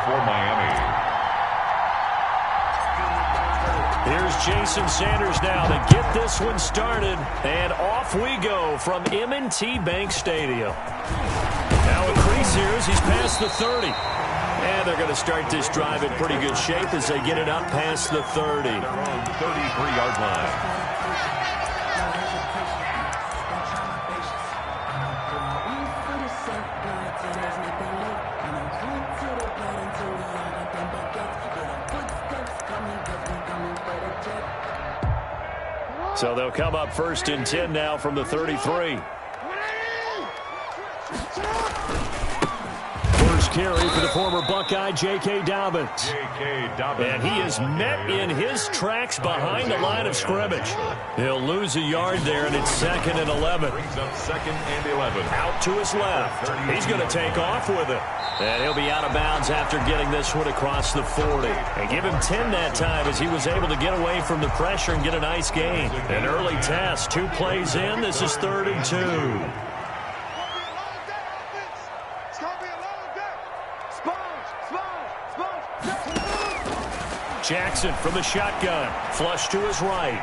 for Miami. Here's Jason Sanders now to get this one started. And off we go from M&T Bank Stadium. Now a crease here as he's past the 30. And they're going to start this drive in pretty good shape as they get it up past the 30. Their own 33-yard line. So they'll come up 1st and 10 now from the 33. First carry for the former Buckeye, J.K. Dobbins. And he is met in his tracks behind the line of scrimmage. He'll lose a yard there, and it's 2nd and 11. Brings up 2nd and 11. Out to his left. He's going to take off with it. And he'll be out of bounds after getting this one across the 40. And give him 10 that time as he was able to get away from the pressure and get a nice gain. An early test, 2 plays in. This is 3rd and 2. Jackson from the shotgun. Flush to his right.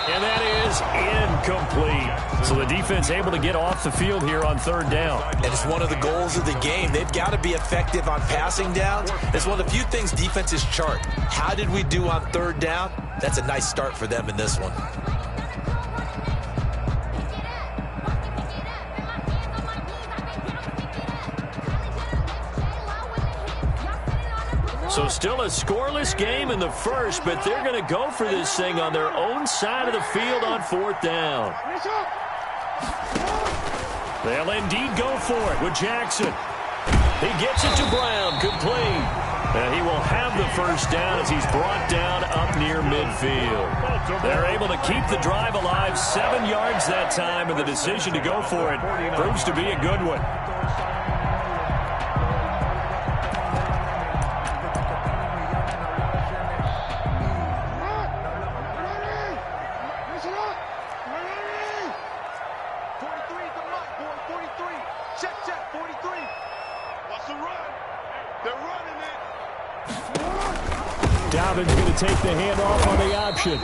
And that is incomplete. So the defense able to get off the field here on 3rd down. And it's one of the goals of the game. They've got to be effective on passing downs. It's one of the few things defenses chart. How did we do on 3rd down? That's a nice start for them in this one. So still a scoreless game in the first, but they're going to go for this thing on their own side of the field on 4th down. They'll indeed go for it with Jackson. He gets it to Brown, complete. And he will have the 1st down as he's brought down up near midfield. They're able to keep the drive alive, 7 yards that time, and the decision to go for it proves to be a good one. Dobbins going to take the handoff on the option.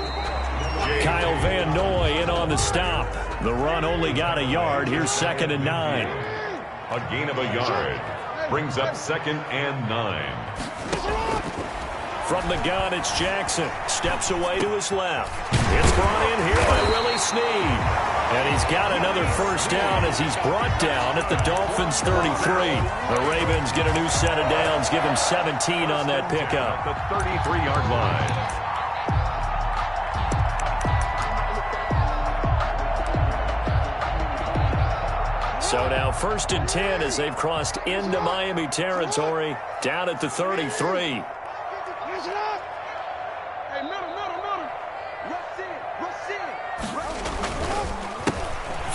Kyle Van Noy in on the stop. The run only got a yard. Here's 2nd and 9. A gain of a yard. Brings up 2nd and 9. From the gun, it's Jackson. Steps away to his left. It's brought in here by Willie Snead. And he's got another 1st down as he's brought down at the Dolphins' 33. The Ravens get a new set of downs, give him 17 on that pickup. The 33-yard line. So now 1st and 10 as they've crossed into Miami territory, down at the 33.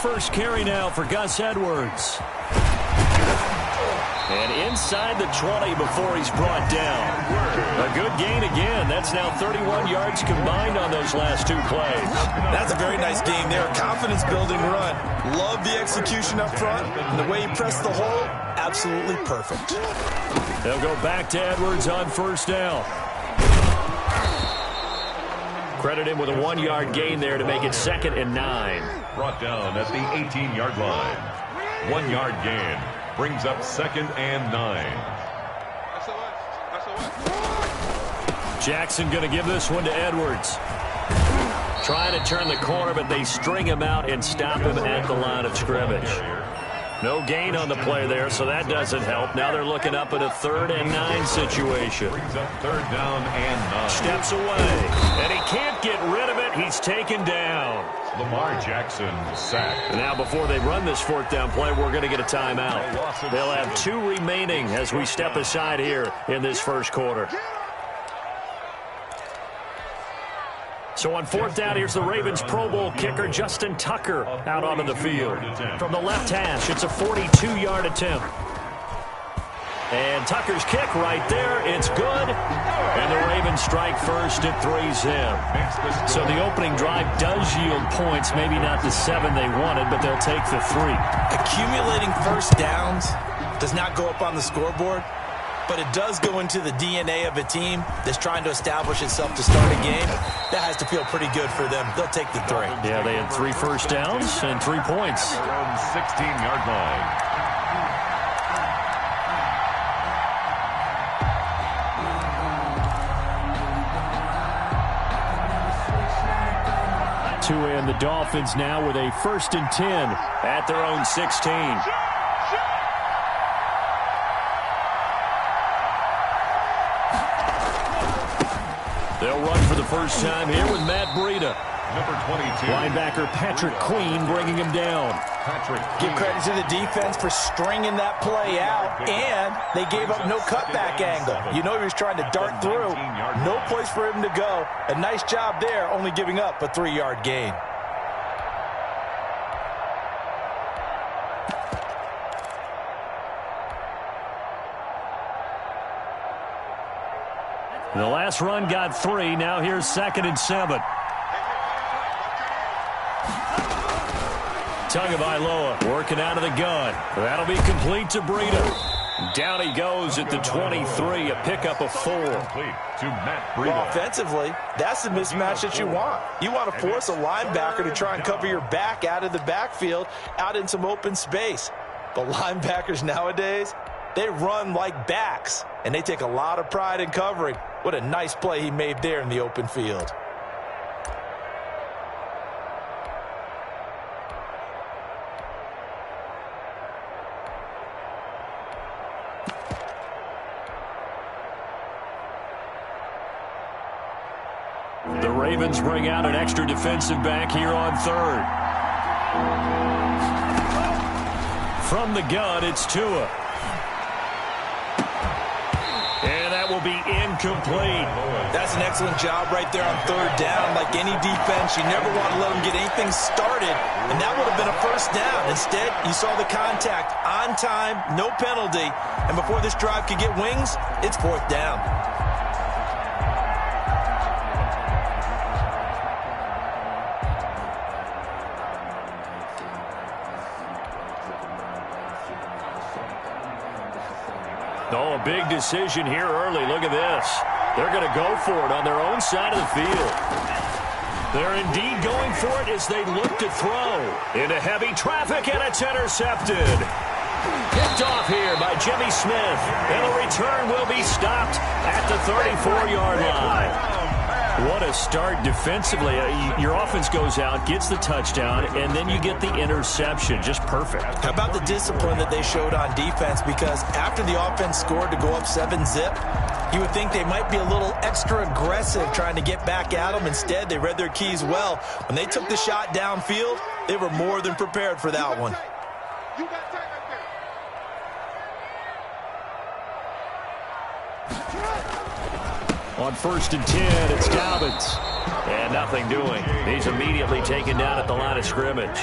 First carry now for Gus Edwards. And inside the 20 before he's brought down. A good gain again. That's now 31 yards combined on those last 2 plays. That's a very nice game there. Confidence-building run. Love the execution up front. And the way he pressed the hole, absolutely perfect. They'll go back to Edwards on 1st down. Credit him with a 1-yard gain there to make it 2nd and 9. Brought down at the 18-yard line. 1-yard gain. Brings up 2nd and 9. Jackson going to give this one to Edwards. Trying to turn the corner, but they string him out and stop him at the line of scrimmage. No gain on the play there, so that doesn't help. Now they're looking up at a 3rd and 9 situation. Brings up 3rd down and 9. Steps away, and he can't get rid of it. He's taken down. Lamar Jackson sacked. Now before they run this 4th down play, we're going to get a timeout. They'll have 2 remaining as we step aside here in this first quarter. So on 4th down, here's the Ravens Pro Bowl kicker Justin Tucker out onto the field. From the left hash, it's a 42-yard attempt. And Tucker's kick right there. It's good. And the Ravens strike first. It 3's him. So the opening drive does yield points. Maybe not the 7 they wanted, but they'll take the 3. Accumulating first downs does not go up on the scoreboard. but it does go into the DNA of a team that's trying to establish itself to start a game. That has to feel pretty good for them. They'll take the 3. Yeah, they had 3 first downs and 3 points. From 16-yard line. And the Dolphins now with a 1st and 10 at their own 16. They'll run for the first time here with Matt Breida. Number 22. Linebacker Patrick Queen bringing him down. Give credit to the defense for stringing that play out, and they gave up no cutback angle. You know he was trying to dart through. No place for him to go. A nice job there, only giving up a 3-yard gain. The last run got 3. Now here's 2nd and 7. Tagovailoa working out of the gun. That'll be complete to Breida. Down he goes at the 23, a pickup of 4. Complete to Matt Breida. Well, offensively, that's the mismatch that you want. You want to force a linebacker to try and cover your back out of the backfield, out in some open space. The linebackers nowadays, they run like backs, and they take a lot of pride in covering. What a nice play he made there in the open field. The Ravens bring out an extra defensive back here on 3rd. From the gun, it's Tua. And that will be incomplete. That's an excellent job right there on 3rd down. Like any defense, you never want to let them get anything started, and that would have been a 1st down. Instead, you saw the contact on time, no penalty, and before this drive could get wings, it's 4th down. Oh, a big decision here early. Look at this. They're going to go for it on their own side of the field. They're indeed going for it as they look to throw. Into heavy traffic, and it's intercepted. Picked off here by Jimmy Smith. And the return will be stopped at the 34-yard line. What a start defensively. Your offense goes out, gets the touchdown, and then you get the interception. Just perfect. How about the discipline that they showed on defense? Because after the offense scored to go up 7-zip, you would think they might be a little extra aggressive trying to get back at them. Instead, they read their keys well. When they took the shot downfield, they were more than prepared for that one. On 1st and 10, it's Dobbins. And nothing doing. He's immediately taken down at the line of scrimmage.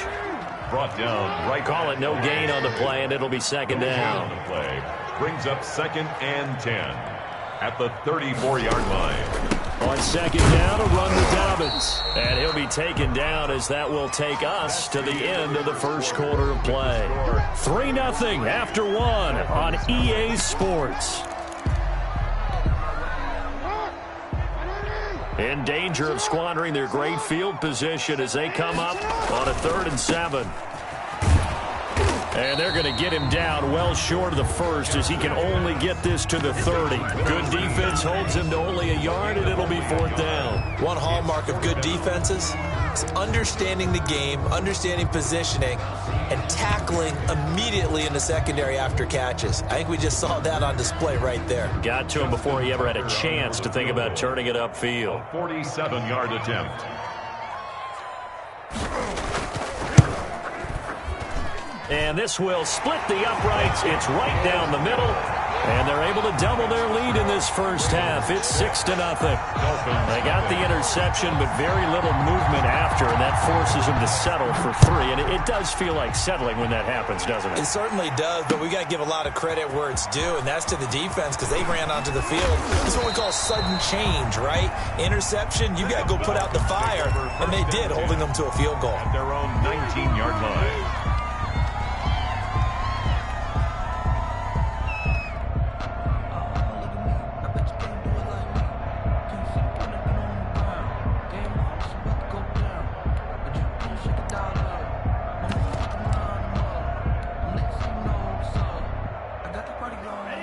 Brought down right. Call it no gain on the play, and it'll be 2nd down. The play brings up 2nd and 10 at the 34-yard line. On 2nd down, a run to Dobbins. And he'll be taken down as that will take us to the end of the 1st quarter of play. 3-0 after 1 on EA Sports. In danger of squandering their great field position as they come up on a 3rd and 7. And they're going to get him down well short of the 1st as he can only get this to the 30. Good defense holds him to only a yard, and it'll be 4th down. One hallmark of good defenses is understanding the game, understanding positioning, and tackling immediately in the secondary after catches. I think we just saw that on display right there. Got to him before he ever had a chance to think about turning it upfield. 47-yard attempt. And this will split the uprights. It's right down the middle. And they're able to double their lead in this first half. It's 6-0. They got the interception, but very little movement after, and that forces them to settle for 3. And it does feel like settling when that happens, doesn't it? It certainly does, but we got to give a lot of credit where it's due, and that's to the defense because they ran onto the field. This is what we call sudden change, right? Interception, you got to go put out the fire, and they did, holding them to a field goal. At their own 19-yard line.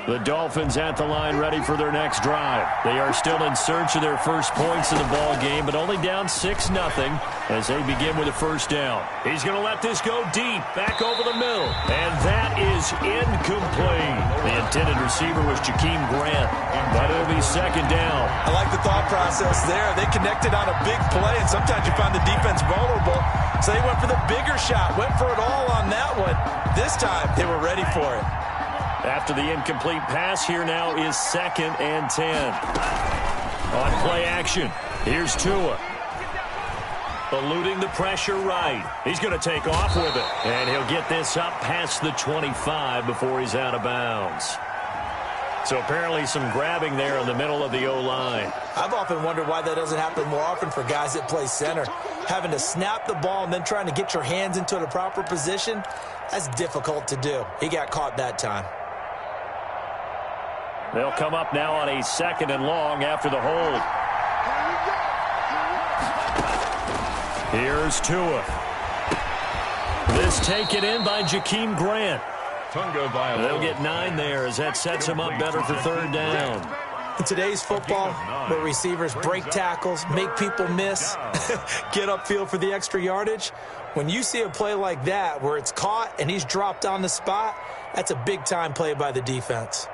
The Dolphins at the line ready for their next drive. They are still in search of their first points in the ball game, but only down 6-0 as they begin with a first down. He's going to let this go deep, back over the middle, and that is incomplete. The intended receiver was Jakeem Grant, but it'll be second down. I like the thought process there. They connected on a big play, and sometimes you find the defense vulnerable, so they went for the bigger shot, went for it all on that one. This time, they were ready for it. After the incomplete pass, here now is 2nd and 10. On play action, here's Tua. Eluding the pressure right. He's going to take off with it. And he'll get this up past the 25 before he's out of bounds. So apparently some grabbing there in the middle of the O-line. I've often wondered why that doesn't happen more often for guys that play center. Having to snap the ball and then trying to get your hands into the proper position, that's difficult to do. He got caught that time. They'll come up now on a 2nd and long after the hold. Here's Tua. This taken in by Jakeem Grant. They'll get 9 there as that sets him up better for 3rd down. In today's football, where receivers break tackles, make people miss, get upfield for the extra yardage, when you see a play like that where it's caught and he's dropped on the spot, that's a big-time play by the defense.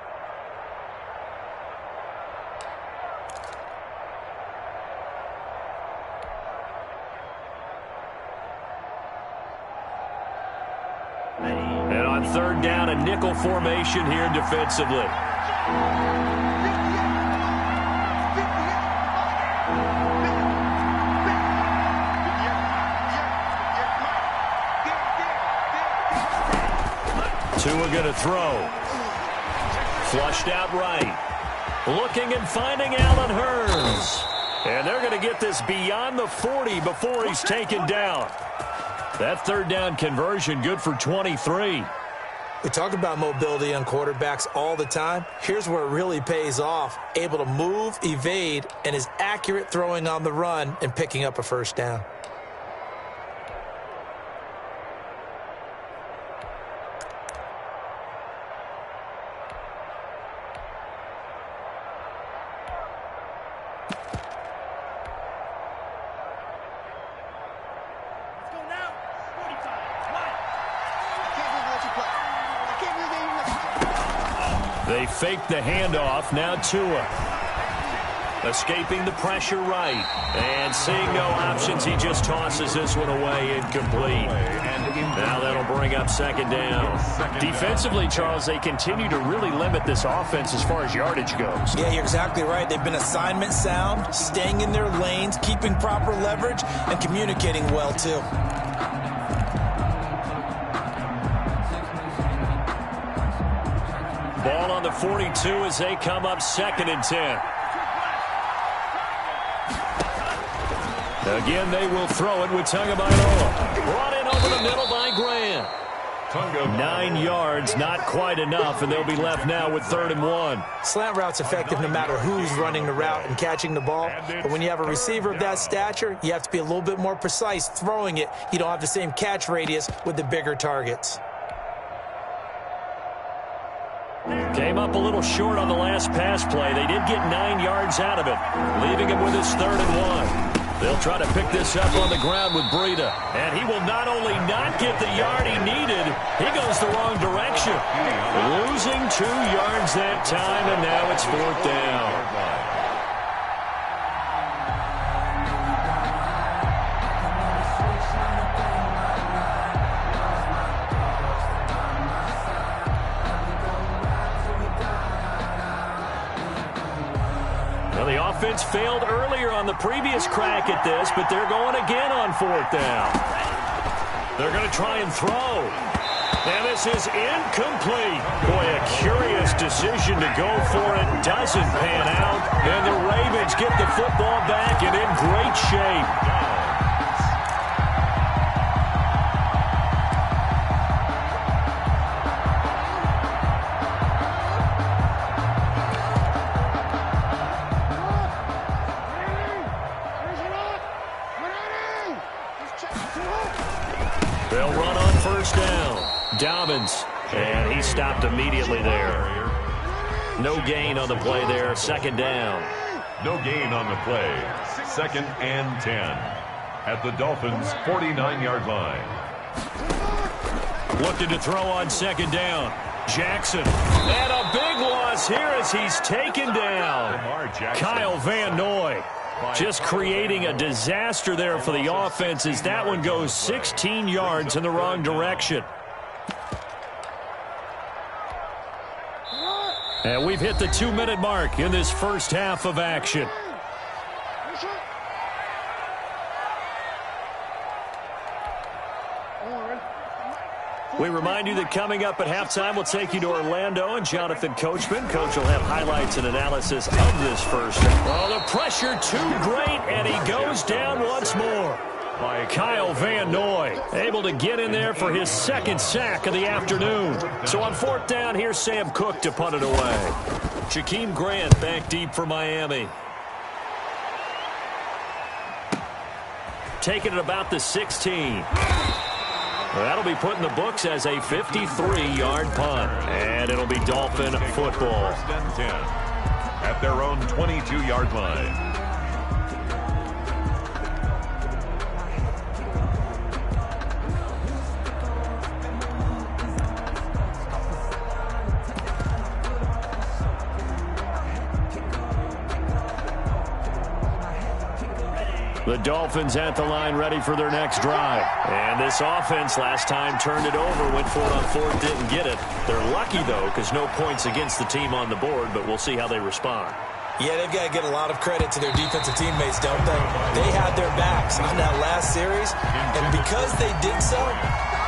And on 3rd down, a nickel formation here defensively. Tua going to throw. Flushed out right. Looking and finding Allen Hurns. And they're going to get this beyond the 40 before he's taken down. That 3rd down conversion good for 23. We talk about mobility on quarterbacks all the time. Here's where it really pays off. Able to move, evade, and is accurate throwing on the run and picking up a first down. They fake the handoff. Now Tua. Escaping the pressure right. And seeing no options, he just tosses this one away, incomplete. Now that'll bring up 2nd down. Defensively, Charles, they continue to really limit this offense as far as yardage goes. Yeah, you're exactly right. They've been assignment sound, staying in their lanes, keeping proper leverage, and communicating well, too. Ball on the 42 as they come up 2nd and 10. Again, they will throw it with Tagovailoa. Brought in over the middle by Grant. 9 yards, not quite enough, and they'll be left now with 3rd and 1. Slant route's effective no matter who's running the route and catching the ball. But when you have a receiver of that stature, you have to be a little bit more precise throwing it. You don't have the same catch radius with the bigger targets. Came up a little short on the last pass play. They did get 9 yards out of it, leaving him with his 3rd and 1. They'll try to pick this up on the ground with Breida. And he will not only not get the yard he needed, he goes the wrong direction. Losing 2 yards that time, and now it's 4th down. The offense failed earlier on the previous crack at this, but they're going again on 4th down. They're going to try and throw. And this is incomplete. Boy, a curious decision to go for it. Doesn't pan out. And the Ravens get the football back and in great shape. They'll run on 1st down. Dobbins, and he stopped immediately there. No gain on the play there. Second down. No gain on the play. 2nd and 10. At the Dolphins' 49-yard line. Looking to throw on second down. Jackson. And a big loss here as he's taken down. Kyle Van Noy just creating a disaster there for the offense as that one goes 16 yards in the wrong direction. And we've hit the 2-minute mark in this first half of action. We remind you that coming up at halftime, we'll take you to Orlando and Jonathan Coachman. Coach will have highlights and analysis of this first half. Oh, the pressure too great, and he goes down once more. By Kyle Van Noy, able to get in there for his second sack of the afternoon. So on 4th down, here's Sam Cook to punt it away. Jakeem Grant back deep for Miami. Taking it about the 16. That'll be put in the books as a 53-yard punt. And it'll be Dolphin football. 1st and 10 at their own 22-yard line. The Dolphins at the line ready for their next drive. And this offense last time turned it over, went for it on 4th, didn't get it. They're lucky, though, because no points against the team on the board, but we'll see how they respond. Yeah, they've got to get a lot of credit to their defensive teammates, don't they? They had their backs on that last series, and because they did so,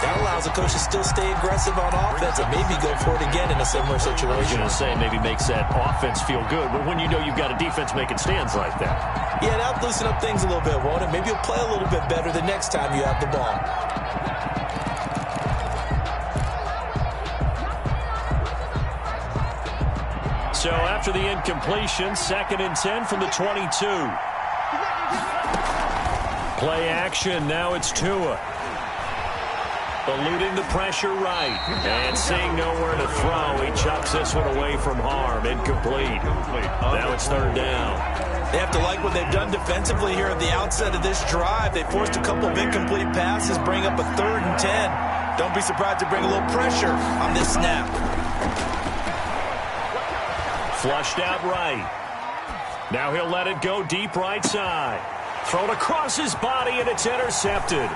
that allows the coach to still stay aggressive on offense and maybe go for it again in a similar situation. I was going to say maybe makes that offense feel good, but when you know you've got a defense making stands like that. Yeah, that'll loosen up things a little bit, won't it? Maybe you'll play a little bit better the next time you have the ball. So after the incompletion, 2nd and 10 from the 22. Play action, now it's Tua. Eluding the pressure right. And seeing nowhere to throw, he chucks this one away from harm. Incomplete. Now it's 3rd down. They have to like what they've done defensively here at the outset of this drive. They forced a couple of incomplete passes, bring up a 3rd and 10. Don't be surprised to bring a little pressure on this snap. Flushed out right. Now he'll let it go deep right side. Thrown across his body, and it's intercepted.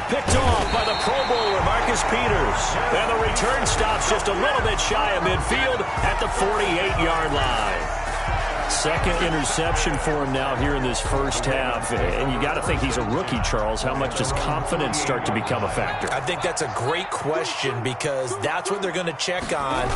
Picked off by the Pro Bowler, Marcus Peters. And the return stops just a little bit shy of midfield at the 48-yard line. Second interception for him now here in this first half. And you got to think he's a rookie, Charles. How much does confidence start to become a factor? I think that's a great question because that's what they're going to check on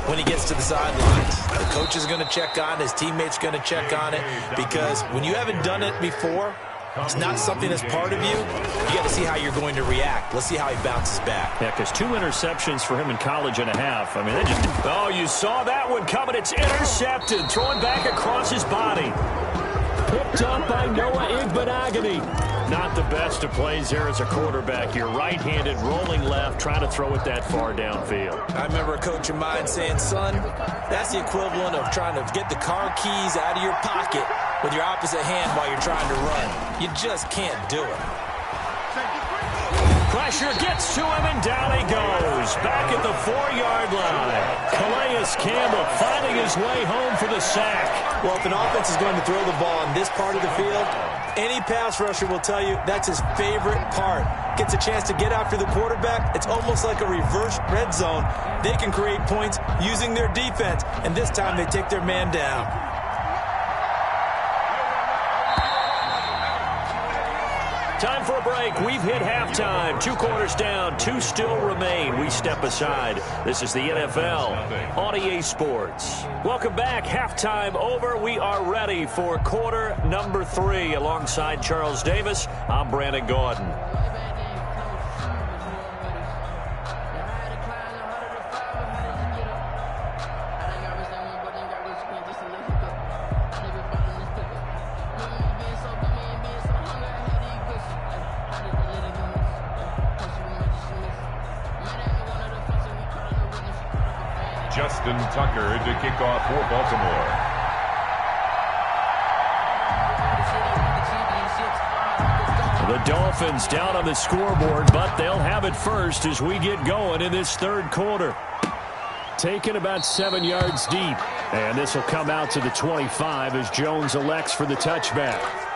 when he gets to the sidelines. The coach is going to check on, his teammates going to check on it, because when you haven't done it before, it's not something that's part of you. You got to see how you're going to react. Let's see how he bounces back. Yeah, because 2 interceptions for him in college and a half. I mean, they just... Oh, you saw that one coming. It's intercepted. Throwing back across his body. Picked up by Noah Igbenogany. Not the best of plays here as a quarterback. You're right-handed, rolling left, trying to throw it that far downfield. I remember a coach of mine saying, son, that's the equivalent of trying to get the car keys out of your pocket with your opposite hand while you're trying to run. You just can't do it. Pressure gets to him, and down he goes. Back at the 4-yard line. Calais Campbell finding his way home for the sack. Well, if an offense is going to throw the ball in this part of the field, any pass rusher will tell you that's his favorite part. Gets a chance to get after the quarterback. It's almost like a reverse red zone. They can create points using their defense, and this time they take their man down. Time for a break. We've hit halftime. 2 quarters down. 2 still remain. We step aside. This is the NFL on EA Sports. Welcome back. Halftime over. We are ready for quarter number 3. Alongside Charles Davis, I'm Brandon Gordon. Justin Tucker to kick off for Baltimore. The Dolphins down on the scoreboard, but they'll have it first as we get going in this third quarter. Taken about 7 yards deep. And this will come out to the 25 as Jones elects for the touchback.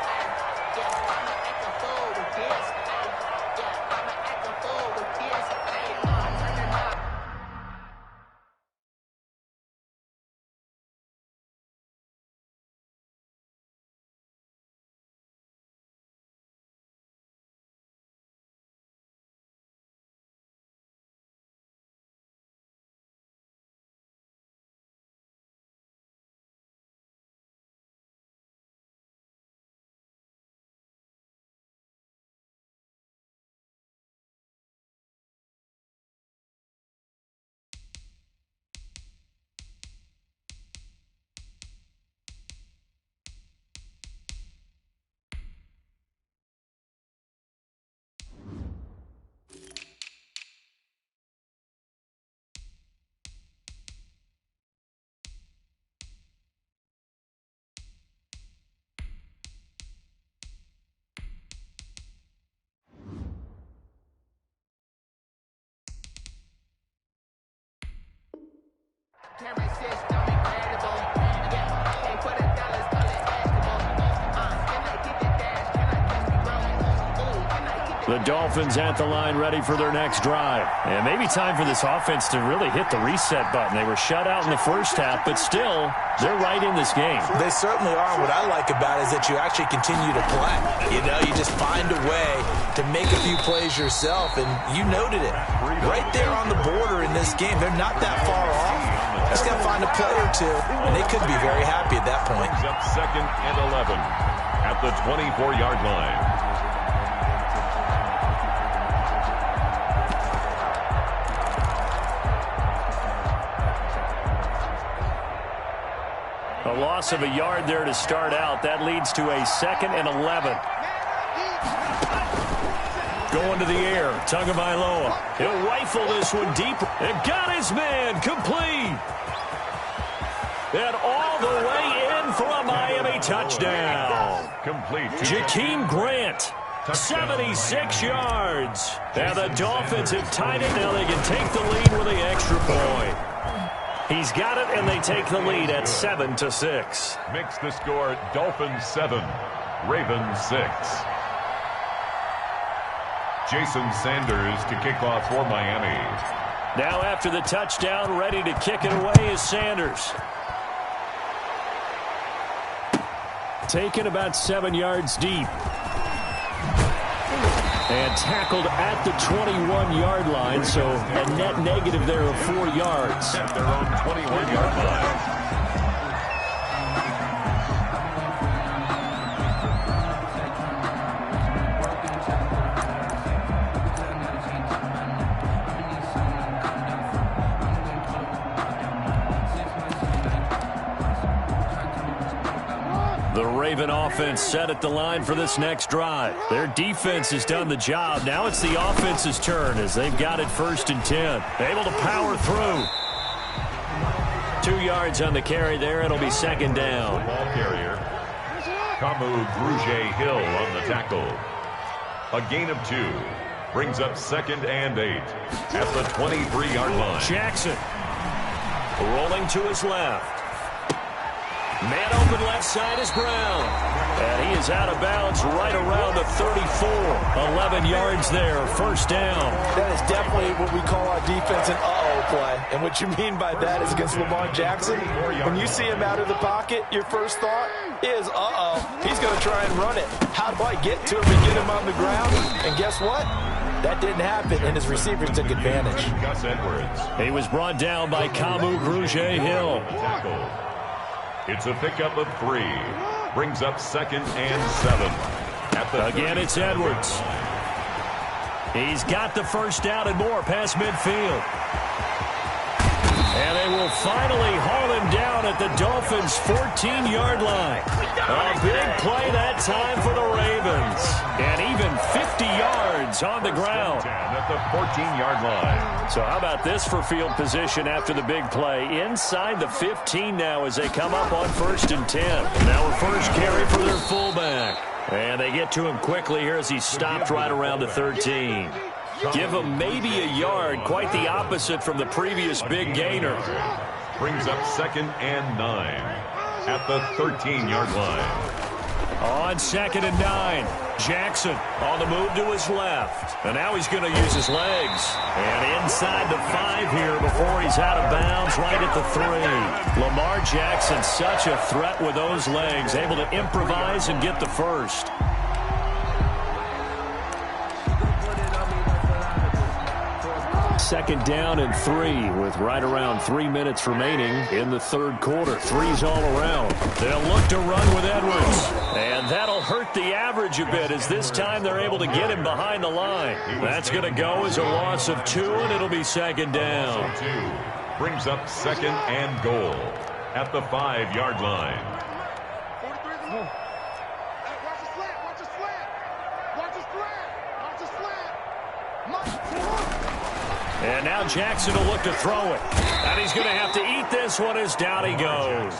The Dolphins at the line ready for their next drive. And maybe time for this offense to really hit the reset button. They were shut out in the first half, but still, they're right in this game. They certainly are. What I like about it is that you actually continue to play. You know, you just find a way to make a few plays yourself, and you noted it. Right there on the border in this game, they're not that far off. Just got to find a play or two, and they could be very happy at that point. Up 2nd and 11 at the 24-yard line. A loss of a yard there to start out. That leads to a 2nd and 11. Going to the air. Tagovailoa. He'll rifle this one deep. And got his man complete. And all the way in for a Miami touchdown. Complete. Jakeem Grant. 76 yards. And the Dolphins have tied it. Now they can take the lead with the extra point. He's got it, and they take the lead at 7-6. Makes the score Dolphins 7, Ravens 6. Jason Sanders to kick off for Miami. Now after the touchdown, ready to kick it away is Sanders. Taken about 7 yards deep. And tackled at the 21-yard line, so a net negative there of 4 yards. At their own 21-yard line. The Raven offense set at the line for this next drive. Their defense has done the job. Now it's the offense's turn as they've got it 1st and 10. Able to power through. 2 yards on the carry there. It'll be 2nd down. Ball carrier. Hill on the tackle. A gain of 2. Brings up 2nd and 8 at the 23-yard line. Jackson rolling to his left. Man open left side is Brown. And he is out of bounds right around the 34. 11 yards there, 1st down. That is definitely what we call our defense an uh-oh play. And what you mean by that is against Lamar Jackson, when you see him out of the pocket, your first thought is, uh-oh, he's going to try and run it. How do I get to him and get him on the ground? And guess what? That didn't happen, and his receivers took advantage. Gus Edwards. He was brought down by Hill. It's a pickup of 3. Brings up 2nd and 7. Again, it's Edwards. He's got the 1st down and more past midfield. And they will finally haul him down down at the Dolphins' 14-yard line. A big play that time for the Ravens. And even 50 yards on the ground. At the 14-yard line. So how about this for field position after the big play? Inside the 15 now as they come up on 1st and 10. Now a first carry for their fullback. And they get to him quickly here as he stopped right around the 13. Give him maybe a yard, quite the opposite from the previous big gainer. Brings up 2nd and 9 at the 13-yard line. On 2nd and 9, Jackson on the move to his left. And now he's going to use his legs. And inside the 5 here before he's out of bounds right at the 3. Lamar Jackson, such a threat with those legs, able to improvise and get the first. Second down and 3 with right around 3 minutes remaining in the third quarter. 3's all around. They'll look to run with Edwards. And that'll hurt the average a bit as this time they're able to get him behind the line. That's going to go as a loss of 2, and it'll be 2nd down. Brings up 2nd and goal at the 5-yard line. And now Jackson will look to throw it. And he's going to have to eat this one as down he goes.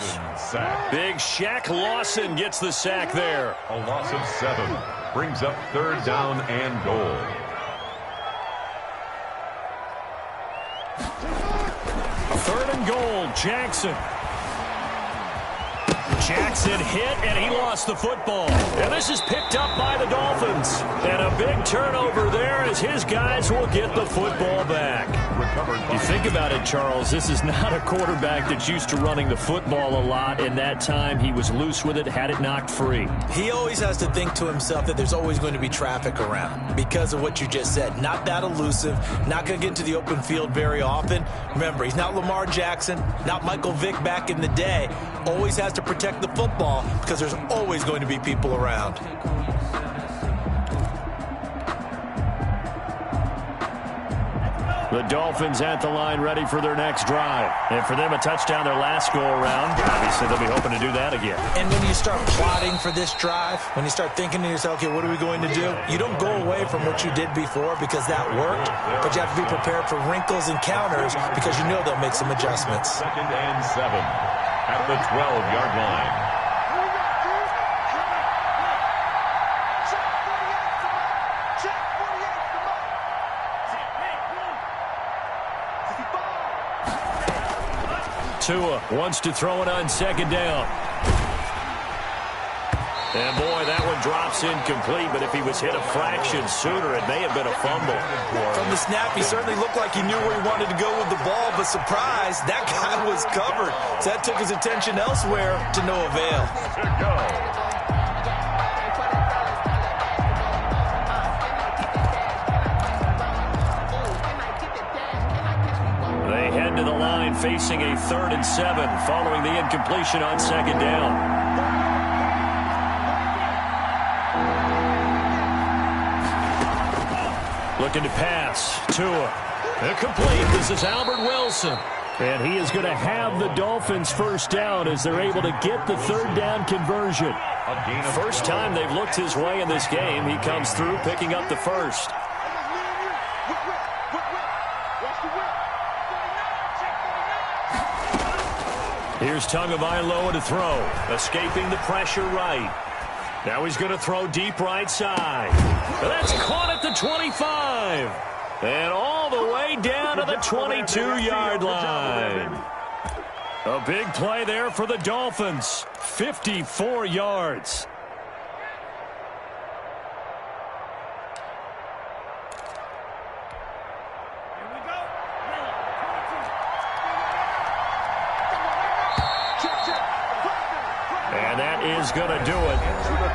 Big Shaq Lawson gets the sack there. A loss of 7. Brings up 3rd down and goal. Third and goal, Jackson. Jackson hit, and he lost the football. And this is picked up by the Dolphins. And a big turnover there as his guys will get the football back. You think about it, Charles, this is not a quarterback that's used to running the football a lot. In that time, he was loose with it, had it knocked free. He always has to think to himself that there's always going to be traffic around because of what you just said. Not that elusive, not going to get into the open field very often. Remember, he's not Lamar Jackson, not Michael Vick back in the day. Always has to protect the football because there's always going to be people around. The Dolphins at the line ready for their next drive. And for them, a touchdown their last go-around. Obviously, they'll be hoping to do that again. And when you start plotting for this drive, when you start thinking to yourself, okay, what are we going to do? You don't go away from what you did before because that worked, but you have to be prepared for wrinkles and counters because you know they'll make some adjustments. 2nd and 7 at the 12-yard line. Tua wants to throw it on 2nd down. And boy, that one drops incomplete, but if he was hit a fraction sooner, it may have been a fumble. From the snap, he certainly looked like he knew where he wanted to go with the ball, but surprise, that guy was covered. So that took his attention elsewhere to no avail. They head to the line facing a 3rd and 7 following the incompletion on 2nd down. Looking to pass. Tua. Incomplete. This is Albert Wilson. And he is going to have the Dolphins first down as they're able to get the 3rd down conversion. First time they've looked his way in this game. He comes through picking up the first. Here's Tagovailoa to throw. Escaping the pressure right. Now he's going to throw deep right side. That's caught at the 25. And all the way down to the 22-yard line. A big play there for the Dolphins. 54 yards. And that is going to do it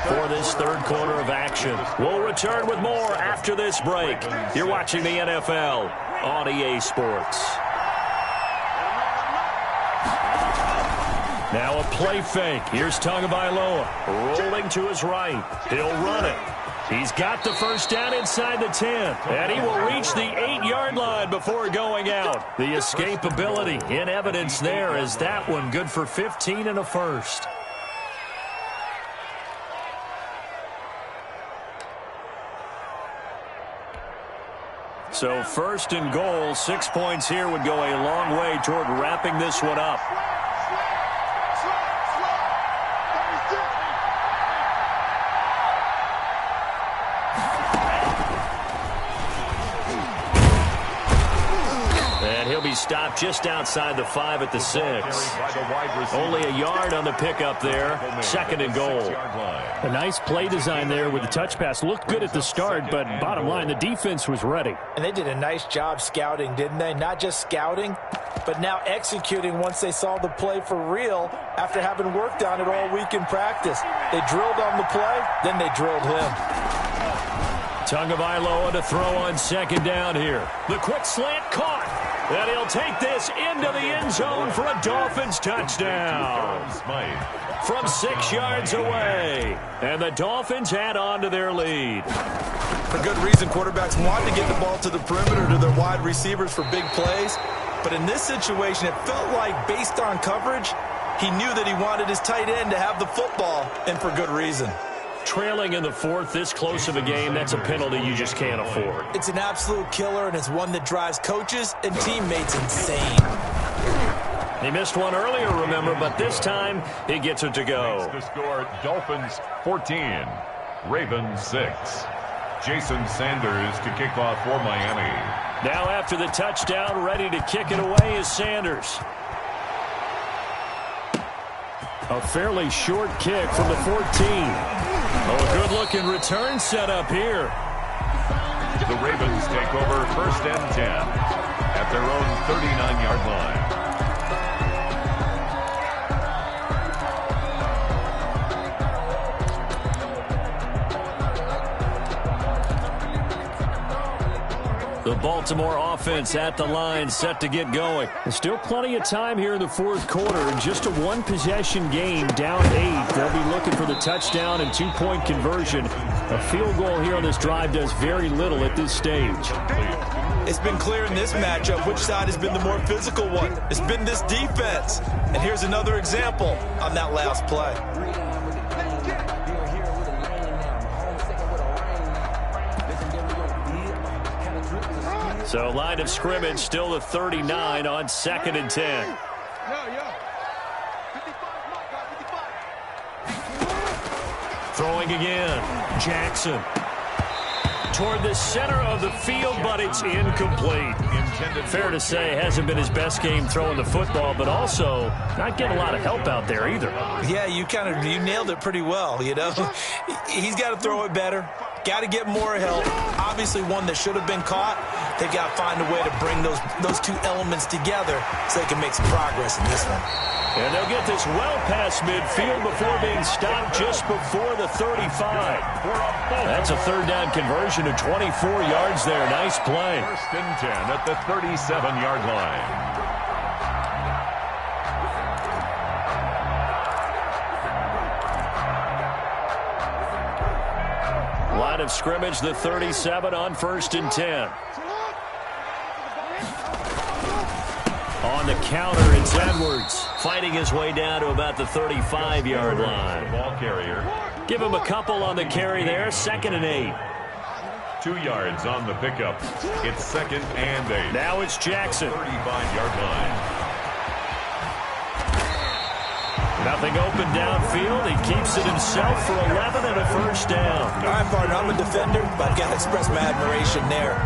for this third quarter of action. We'll return with more after this break. You're watching the NFL on EA Sports. Now a play fake. Here's Tagovailoa rolling to his right. He'll run it. He's got the first down inside the 10. And he will reach the 8-yard line before going out. The escapability in evidence there as that one good for 15 and a first. So first and goal, 6 points here would go a long way toward wrapping this one up. He'll be stopped just outside the 5 at the 6. Only a yard on the pickup there. Second and goal. A nice play design there with the touch pass. Looked good at the start, but bottom line, the defense was ready. And they did a nice job scouting, didn't they? Not just scouting, but now executing once they saw the play for real after having worked on it all week in practice. They drilled on the play, then they drilled him. Tagovailoa to throw on second down here. The quick slant caught. And he'll take this into the end zone for a Dolphins touchdown. From 6 yards away. And the Dolphins add on to their lead. For good reason, quarterbacks want to get the ball to the perimeter to their wide receivers for big plays. But in this situation, it felt like based on coverage, he knew that he wanted his tight end to have the football, and for good reason. Trailing in the 4th, this close of a game, that's a penalty you just can't afford. It's an absolute killer, and it's one that drives coaches and teammates insane. He missed one earlier, remember, but this time he gets it to go. The score, Dolphins 14, Ravens 6. Jason Sanders to kick off for Miami. Now after the touchdown, ready to kick it away is Sanders. A fairly short kick from the 14. Oh, a good-looking return set up here. The Ravens take over 1st and 10 at their own 39-yard line. The Baltimore offense at the line, set to get going. There's still plenty of time here in the 4th quarter. In just a one-possession game, down 8. They'll be looking for the touchdown and 2-point conversion. A field goal here on this drive does very little at this stage. It's been clear in this matchup which side has been the more physical one. It's been this defense. And here's another example on that last play. So line of scrimmage still the 39 on 2nd and 10. Throwing again. Jackson. Toward the center of the field, but it's incomplete. Fair to say, hasn't been his best game throwing the football, but also not getting a lot of help out there either. Yeah, you nailed it pretty well, you know. He's got to throw it better. Got to get more help. Obviously one that should have been caught. They've got to find a way to bring those two elements together so they can make some progress in this one. And they'll get this well past midfield before being stopped just before the 35. That's a 3rd down conversion to 24 yards there. Nice play. 1st and 10 at the 37-yard line. Line of scrimmage, the 37 on 1st and 10. On the counter, it's Edwards fighting his way down to about the 35-yard line. Ball carrier. Give him a couple on the carry there. 2nd and 8. 2 yards on the pickup. It's 2nd and 8. Now it's Jackson. 35-yard line. Nothing open downfield. He keeps it himself for 11 and a 1st down. All right, partner, I'm a defender, but I've got to express my admiration there.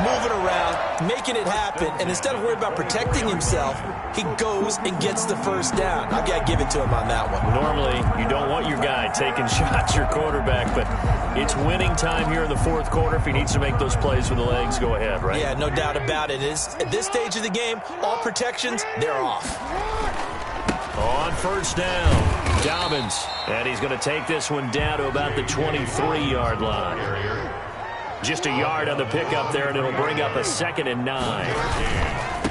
Moving around, making it happen, and instead of worrying about protecting himself, he goes and gets the 1st down. I've got to give it to him on that one. Normally, you don't want your guy taking shots, your quarterback, but it's winning time here in the 4th quarter. If he needs to make those plays with the legs, go ahead, right? Yeah, no doubt about it. At this stage of the game, all protections, they're off. On 1st down, Dobbins. And he's going to take this one down to about the 23-yard line. Just a yard on the pickup there, and it'll bring up a 2nd and 9.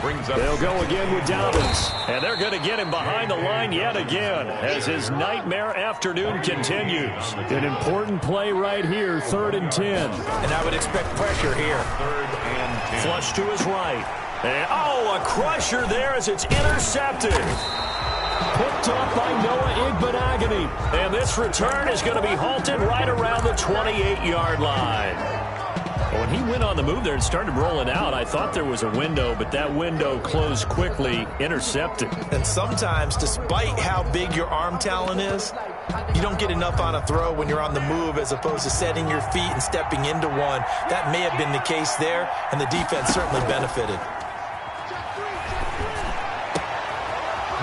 brings up... They'll go again with Dobbins. And they're going to get him behind the line yet again as his nightmare afternoon continues. An important play right here, 3rd and 10. And I would expect pressure here. 3rd and 10. Flush to his right. And, a crusher there as it's intercepted. Picked up by Noah Igbenogany. And this return is going to be halted right around the 28-yard line. When he went on the move there and started rolling out, I thought there was a window, but that window closed quickly, intercepted. And sometimes, despite how big your arm talent is, you don't get enough on a throw when you're on the move as opposed to setting your feet and stepping into one. That may have been the case there, and the defense certainly benefited.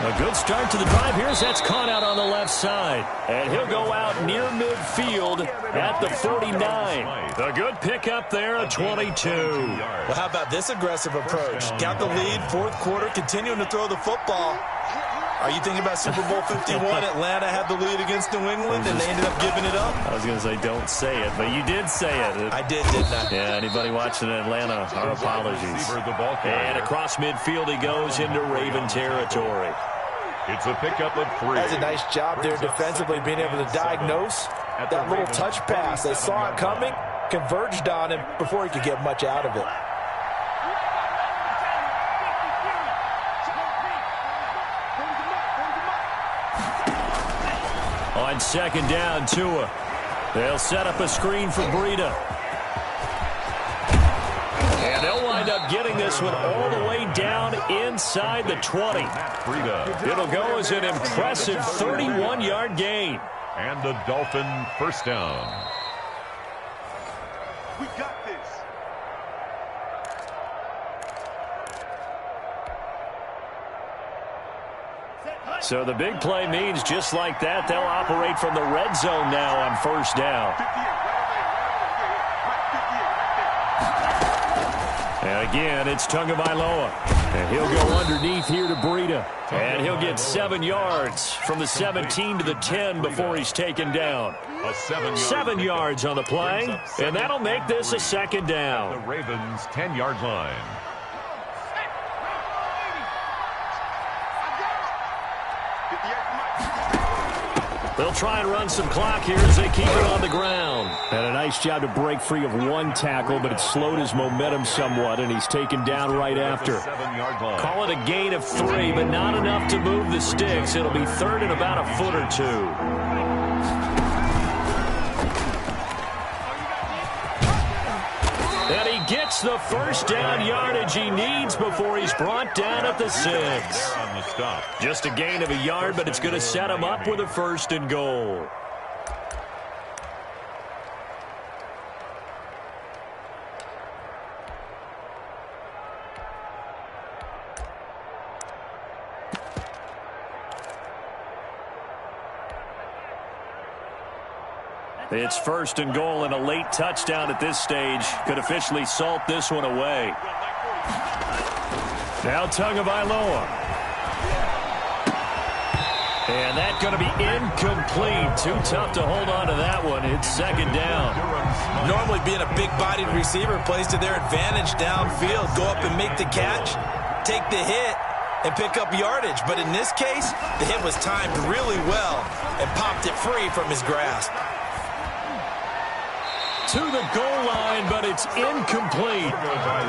A good start to the drive. Here's that's caught out on the left side. And he'll go out near midfield at the 49. A good pickup there, a 22. Well, how about this aggressive approach? Got the lead, 4th quarter, continuing to throw the football. Are you thinking about Super Bowl 51? Atlanta had the lead against New England, and they ended up giving it up? I was going to say don't say it, but you did say it. I did, didn't I? Yeah, anybody watching in Atlanta, our apologies. And across midfield he goes into Raven territory. It's a pickup of 3. That's a nice job there defensively, being able to diagnose that little touch pass. They saw it coming, converged on him before he could get much out of it. On 2nd down, Tua. They'll set up a screen for Breida. And they'll wind up getting this one all the way down inside the 20. It'll go as an impressive 31-yard gain. And the Dolphin first down. We got this. So the big play means just like that, they'll operate from the red zone now on 1st down. And again, it's Tagovailoa. And he'll go underneath here to Breida. And he'll get 7 yards from the 17 to the 10 before he's taken down. 7 yards on the play, and that'll make this a 2nd down. The Ravens' 10-yard line. They'll try and run some clock here as they keep it on the ground. And a nice job to break free of 1 tackle, but it slowed his momentum somewhat, and he's taken down right after. Call it a gain of 3, but not enough to move the sticks. It'll be 3rd and about a foot or 2. And he gets the first down yardage he needs before he's brought down at the 6. Just a gain of a yard, but it's going to set him up with a 1st and goal. It's 1st and goal, and a late touchdown at this stage could officially salt this one away. Now Tagovailoa. And that's going to be incomplete. Too tough to hold on to that one. It's 2nd down. Normally being a big-bodied receiver plays to their advantage downfield. Go up and make the catch, take the hit, and pick up yardage. But in this case, the hit was timed really well and popped it free from his grasp. To the goal line, but it's incomplete.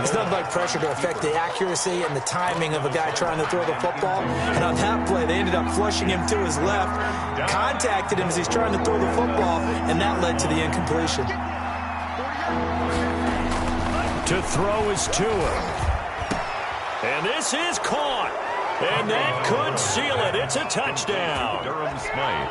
It's nothing like pressure to affect the accuracy and the timing of a guy trying to throw the football. And on that play, they ended up flushing him to his left, contacted him as he's trying to throw the football, and that led to the incompletion. To throw is Tua. And this is caught. And that could seal it. It's a touchdown. Durham Smythe.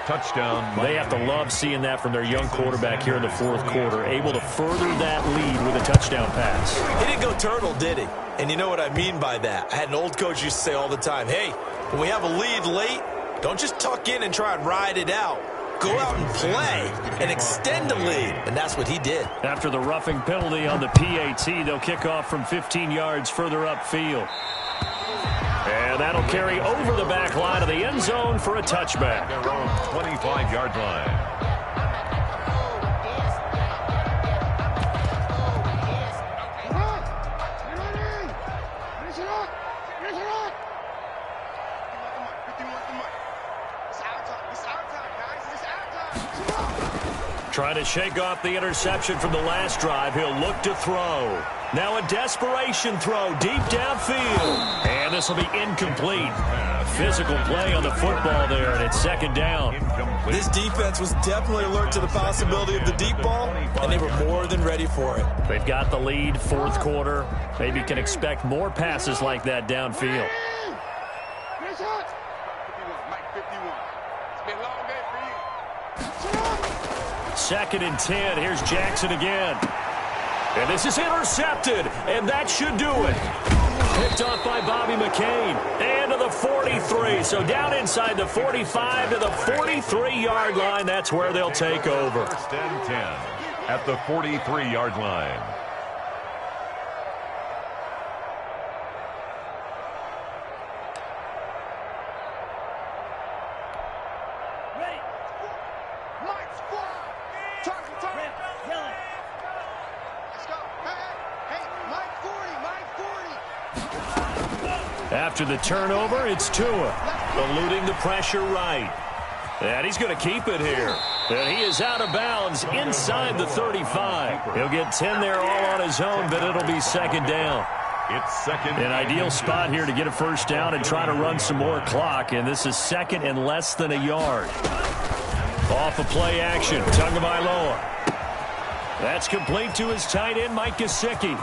Touchdown. They have to love seeing that from their young quarterback here in the 4th quarter, able to further that lead with a touchdown pass. He didn't go turtle, did he? And you know what I mean by that. I had an old coach used to say all the time, hey, when we have a lead late, don't just tuck in and try and ride it out. Go out and play and extend the lead. And that's what he did. After the roughing penalty on the PAT, they'll kick off from 15 yards further upfield. And that'll carry over the back line of the end zone for a touchback. Their own 25-yard line. Trying to shake off the interception from the last drive. He'll look to throw. Now a desperation throw deep downfield. And this will be incomplete. Physical play on the football there, and it's second down. This defense was definitely alert to the possibility of the deep ball, and they were more than ready for it. They've got the lead, fourth quarter. Maybe can expect more passes like that downfield. Second and 10. Here's Jackson again. And this is intercepted, and that should do it. Picked off by Bobby McCain. And to the 43. So down inside the 45 to the 43-yard line. That's where they'll take over. First and 10 at the 43-yard line. After the turnover, it's Tua, eluding the pressure right. And he's going to keep it here. And he is out of bounds inside the 35. He'll get 10 there all on his own, but it'll be second down. It's second. An ideal spot here to get a first down and try to run some more clock. And this is second and less than a yard. Off of play action, Tagovailoa. That's complete to his tight end, Mike Gesicki.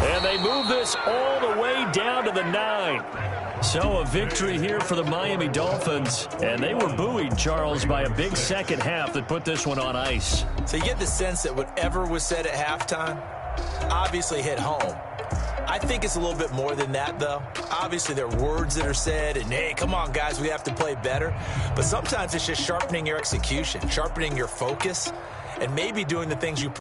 And they move this all the way down to the 9. So a victory here for the Miami Dolphins. And they were buoyed, Charles, by a big second half that put this one on ice. So you get the sense that whatever was said at halftime obviously hit home. I think it's a little bit more than that, though. Obviously, there are words that are said, and, hey, come on, guys, we have to play better. But sometimes it's just sharpening your execution, sharpening your focus, and maybe doing the things you